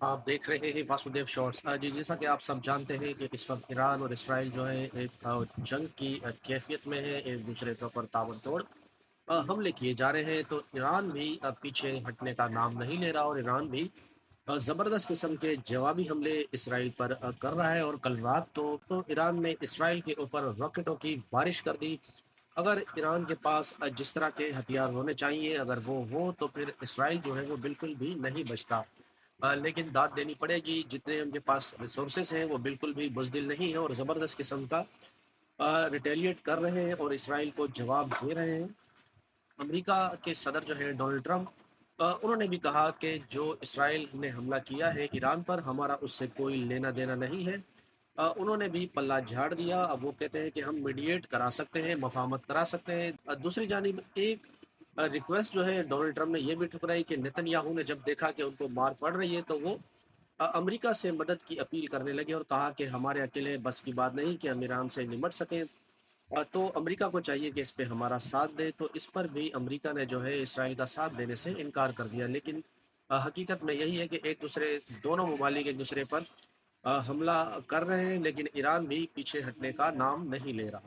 आप देख रहे हैं वासुदेव शॉर्ट्स। जी, जैसा कि आप सब जानते हैं कि इस वक्त ईरान और इसराइल जो है एक जंग की कैफियत में है, एक दूसरे के ऊपर ताबड़तोड़ हमले किए जा रहे हैं। तो ईरान भी पीछे हटने का नाम नहीं ले रहा, और ईरान भी ज़बरदस्त किस्म के जवाबी हमले इसराइल पर कर रहा है। और कल रात तो ईरान ने इसराइल के ऊपर रॉकेटों की बारिश कर दी। अगर ईरान के पास जिस तरह के हथियार होने चाहिए अगर वो हो, तो फिर इसराइल जो है वो बिल्कुल भी नहीं बचता। लेकिन दाद देनी पड़ेगी, जितने उनके पास रिसोर्सेज हैं वो बिल्कुल भी बुजदिल नहीं है, और ज़बरदस्त किस्म का रिटेलिएट कर रहे हैं और इसराइल को जवाब दे रहे हैं। अमेरिका के सदर जो है डोनाल्ड ट्रंप, उन्होंने भी कहा कि जो इसराइल ने हमला किया है ईरान पर, हमारा उससे कोई लेना देना नहीं है। उन्होंने भी पल्ला झाड़ दिया। अब वो कहते हैं कि हम मीडिएट करा सकते हैं, मफाहमत करा सकते हैं। दूसरी जानिब एक रिक्वेस्ट जो है डोनाल्ड ट्रंप ने यह भी ठुकराई कि नेतन्याहू ने जब देखा कि उनको मार पड़ रही है, तो वो अमेरिका से मदद की अपील करने लगे और कहा कि हमारे अकेले बस की बात नहीं कि हम ईरान से निमट सकें। तो अमेरिका को चाहिए कि इस पे हमारा साथ दे। तो इस पर भी अमेरिका ने जो है इसराइल का साथ देने से इनकार कर दिया। लेकिन हकीकत में यही है कि एक दूसरे दोनों ममालिक एक दूसरे पर हमला कर रहे हैं, लेकिन ईरान भी पीछे हटने का नाम नहीं ले रहा।